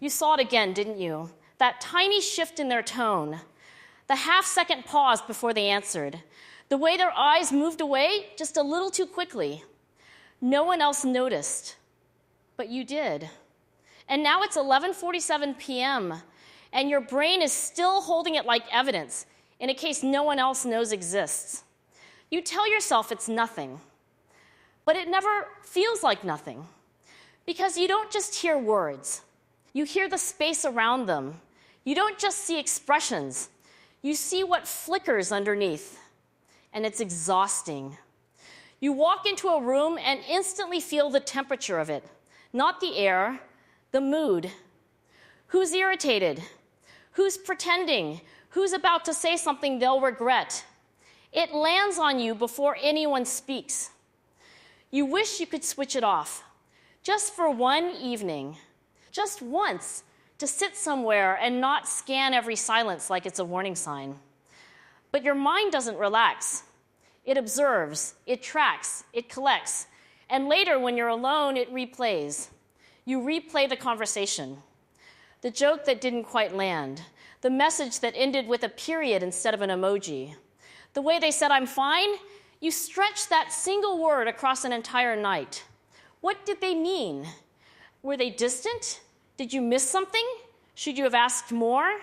You saw it again, didn't you? That tiny shift in their tone, the half-second pause before they answered, the way their eyes moved away just a little too quickly. No one else noticed, but you did. And now it's 11:47 p.m., and your brain is still holding it like evidence in a case no one else knows exists. You tell yourself it's nothing, but it never feels like nothing, because you don't just hear words. You hear the space around them. You don't just see expressions. You see what flickers underneath, and it's exhausting. You walk into a room and instantly feel the temperature of it, not the air, the mood. Who's irritated? Who's pretending? Who's about to say something they'll regret? It lands on you before anyone speaks. You wish you could switch it off, just for one evening, just once, to sit somewhere and not scan every silence like it's a warning sign. But your mind doesn't relax. It observes, it tracks, it collects, and later when you're alone, it replays. You replay the conversation, the joke that didn't quite land, the message that ended with a period instead of an emoji. The way they said, "I'm fine," you stretch that single word across an entire night. What did they mean? Were they distant? Did you miss something? Should you have asked more?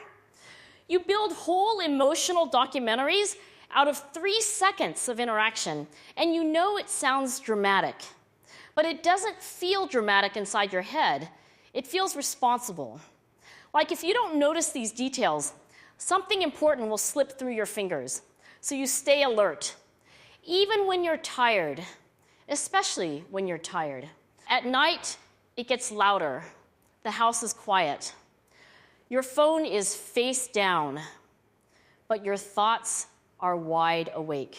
You build whole emotional documentaries out of 3 seconds of interaction, and you know it sounds dramatic. But it doesn't feel dramatic inside your head. It feels responsible. Like if you don't notice these details, something important will slip through your fingers. So you stay alert, even when you're tired, especially when you're tired. At night, it gets louder. The house is quiet. Your phone is face down, but your thoughts are wide awake.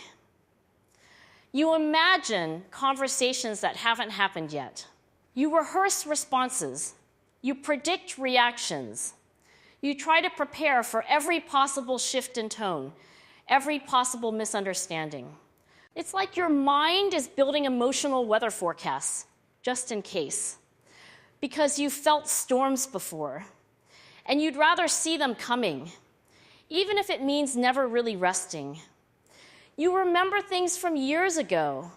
You imagine conversations that haven't happened yet. You rehearse responses. You predict reactions. You try to prepare for every possible shift in tone, every possible misunderstanding. It's like your mind is building emotional weather forecasts, just in case, because you've felt storms before, and you'd rather see them coming, even if it means never really resting. You remember things from years ago,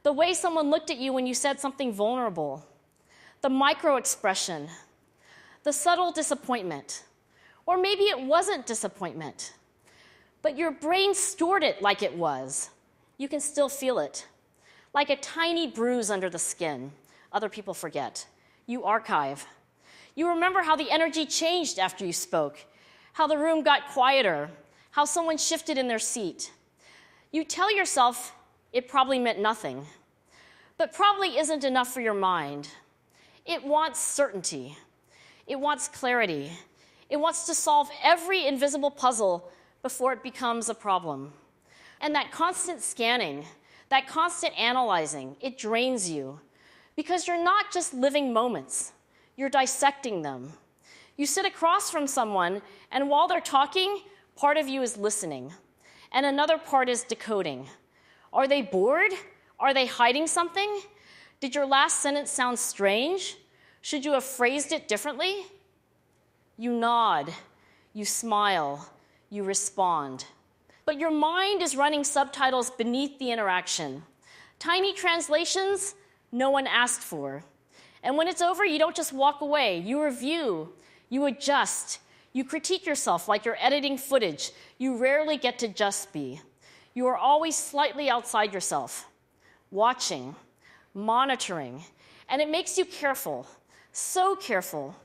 the way someone looked at you when you said something vulnerable, the micro-expression, the subtle disappointment, or maybe it wasn't disappointment, but your brain stored it like it was. You can still feel it, like a tiny bruise under the skin. Other people forget. You archive. You remember how the energy changed after you spoke, how the room got quieter, how someone shifted in their seat. You tell yourself it probably meant nothing, but probably isn't enough for your mind. It wants certainty. It wants clarity. It wants to solve every invisible puzzle before it becomes a problem. And that constant scanning, that constant analyzing, it drains you because you're not just living moments, you're dissecting them. You sit across from someone, and while they're talking, part of you is listening, and another part is decoding. Are they bored? Are they hiding something? Did your last sentence sound strange? Should you have phrased it differently? You nod, you smile, you respond. But your mind is running subtitles beneath the interaction. Tiny translations no one asked for. And when it's over, you don't just walk away. You review, you adjust, you critique yourself like you're editing footage. You rarely get to just be. You are always slightly outside yourself, watching, monitoring, and it makes you careful, so careful.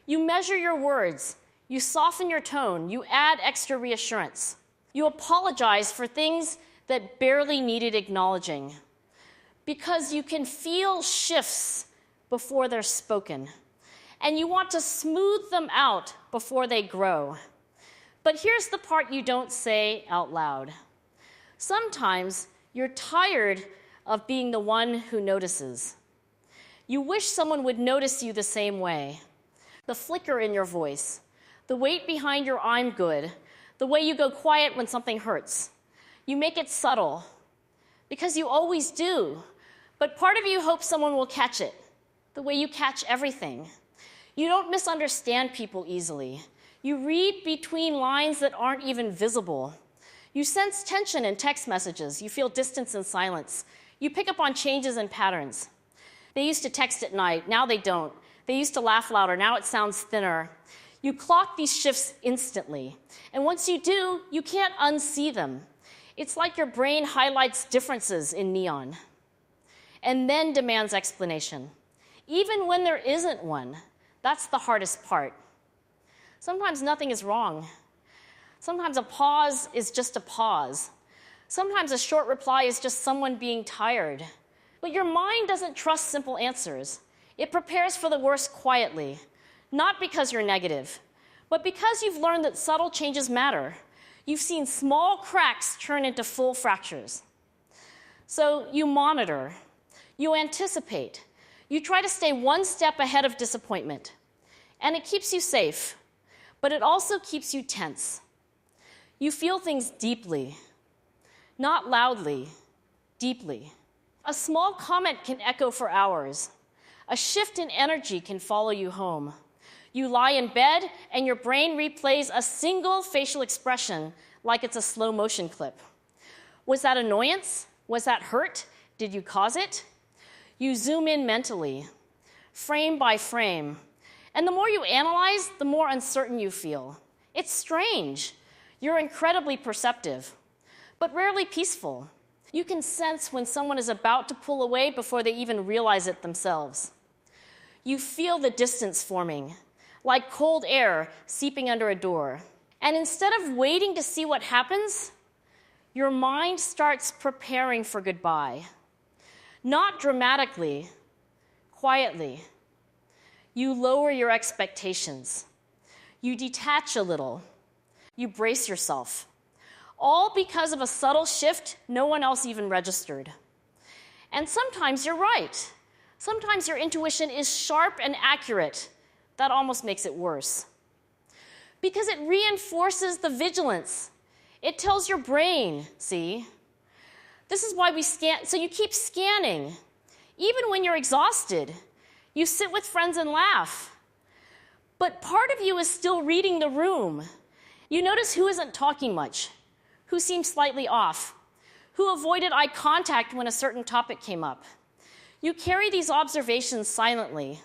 You measure your words, you soften your tone, you add extra reassurance. You apologize for things that barely needed acknowledging because you can feel shifts before they're spoken, and you want to smooth them out before they grow. But here's the part you don't say out loud. Sometimes you're tired of being the one who notices. You wish someone would notice you the same way. The flicker in your voice, the weight behind your "I'm good," the way you go quiet when something hurts. You make it subtle, because you always do. But part of you hopes someone will catch it, the way you catch everything. You don't misunderstand people easily. You read between lines that aren't even visible. You sense tension in text messages. You feel distance and silence. You pick up on changes and patterns. They used to text at night. Now they don't. They used to laugh louder. Now it sounds thinner. You clock these shifts instantly. And once you do, you can't unsee them. It's like your brain highlights differences in neon and then demands explanation, even when there isn't one. That's the hardest part. Sometimes nothing is wrong. Sometimes a pause is just a pause. Sometimes a short reply is just someone being tired. But your mind doesn't trust simple answers. It prepares for the worst quietly, not because you're negative, but because you've learned that subtle changes matter. You've seen small cracks turn into full fractures. So you monitor, you anticipate, you try to stay one step ahead of disappointment. And it keeps you safe, but it also keeps you tense. You feel things deeply, not loudly, deeply. A small comment can echo for hours. A shift in energy can follow you home. You lie in bed and your brain replays a single facial expression like it's a slow motion clip. Was that annoyance? Was that hurt? Did you cause it? You zoom in mentally, frame by frame. And the more you analyze, the more uncertain you feel. It's strange. You're incredibly perceptive, but rarely peaceful. You can sense when someone is about to pull away before they even realize it themselves. You feel the distance forming, like cold air seeping under a door. And instead of waiting to see what happens, your mind starts preparing for goodbye. Not dramatically, quietly. You lower your expectations. You detach a little. You brace yourself. All because of a subtle shift no one else even registered. And sometimes you're right. Sometimes your intuition is sharp and accurate. That almost makes it worse. Because it reinforces the vigilance. It tells your brain, see? This is why we scan, so you keep scanning. Even when you're exhausted, you sit with friends and laugh. But part of you is still reading the room. You notice who isn't talking much, who seems slightly off, who avoided eye contact when a certain topic came up. You carry these observations silently,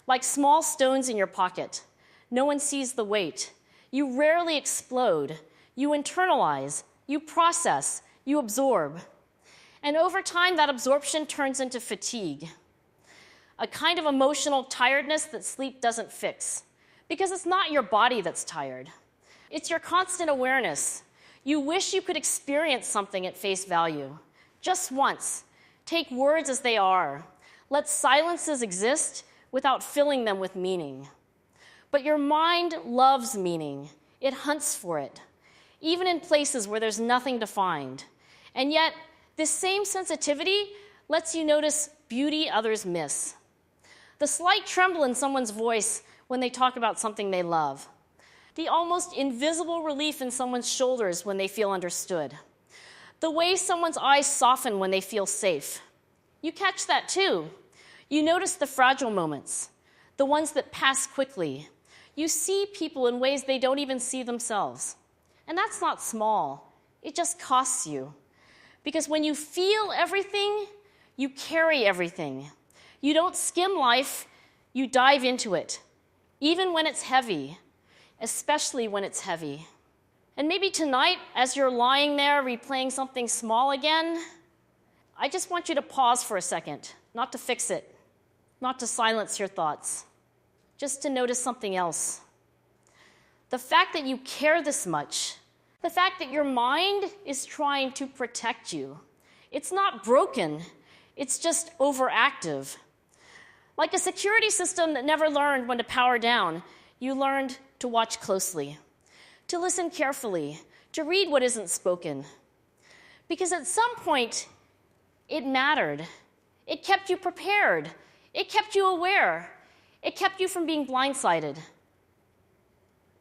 like small stones in your pocket. No one sees the weight. You rarely explode. You internalize. You process. You absorb. And over time, that absorption turns into fatigue, a kind of emotional tiredness that sleep doesn't fix, because it's not your body that's tired. It's your constant awareness. You wish you could experience something at face value, just once. Take words as they are. Let silences exist without filling them with meaning. But your mind loves meaning. It hunts for it, even in places where there's nothing to find. And yet, this same sensitivity lets you notice beauty others miss. The slight tremble in someone's voice when they talk about something they love. The almost invisible relief in someone's shoulders when they feel understood. The way someone's eyes soften when they feel safe. You catch that too. You notice the fragile moments, the ones that pass quickly. You see people in ways they don't even see themselves. And that's not small. It just costs you. Because when you feel everything, you carry everything. You don't skim life, you dive into it, even when it's heavy, especially when it's heavy. And maybe tonight, as you're lying there replaying something small again, I just want you to pause for a second, not to fix it, not to silence your thoughts, just to notice something else. The fact that you care this much, the fact that your mind is trying to protect you. It's not broken, it's just overactive. Like a security system that never learned when to power down, you learned to watch closely, to listen carefully, to read what isn't spoken. Because at some point, it mattered. It kept you prepared. It kept you aware. It kept you from being blindsided.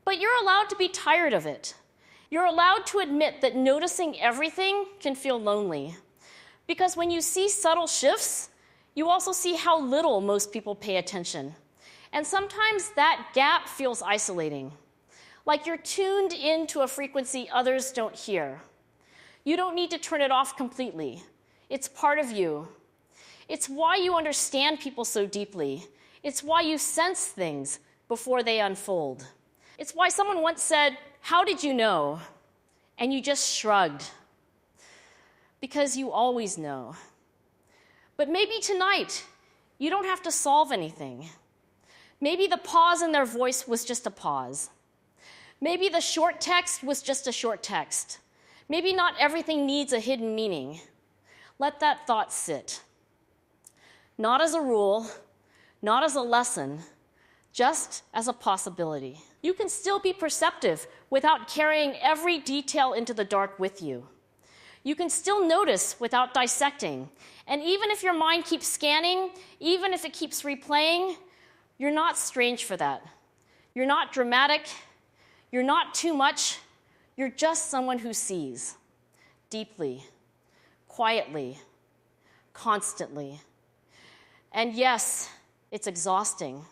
But you're allowed to be tired of it. You're allowed to admit that noticing everything can feel lonely. Because when you see subtle shifts, you also see how little most people pay attention. And sometimes that gap feels isolating, like you're tuned into a frequency others don't hear. You don't need to turn it off completely. It's part of you. It's why you understand people so deeply. It's why you sense things before they unfold. It's why someone once said, "How did you know?" And you just shrugged. Because you always know. But maybe tonight, you don't have to solve anything. Maybe the pause in their voice was just a pause. Maybe the short text was just a short text. Maybe not everything needs a hidden meaning. Let that thought sit. Not as a rule, not as a lesson, just as a possibility. You can still be perceptive without carrying every detail into the dark with you. You can still notice without dissecting. And even if your mind keeps scanning, even if it keeps replaying, you're not strange for that. You're not dramatic. You're not too much. You're just someone who sees deeply, quietly, constantly. And yes, it's exhausting,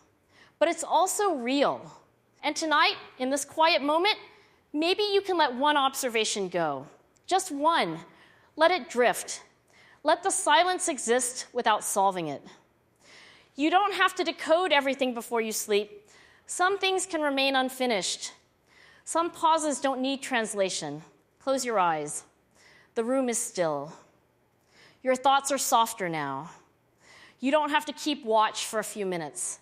but it's also real. And tonight, in this quiet moment, maybe you can let one observation go. Just one. Let it drift. Let the silence exist without solving it. You don't have to decode everything before you sleep. Some things can remain unfinished. Some pauses don't need translation. Close your eyes. The room is still. Your thoughts are softer now. You don't have to keep watch for a few minutes.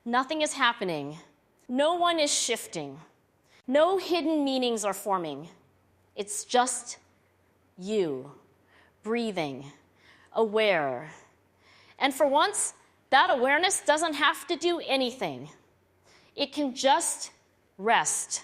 Nothing is happening. No one is shifting. No hidden meanings are forming. It's just you, breathing, aware. And for once, that awareness doesn't have to do anything. It can just rest.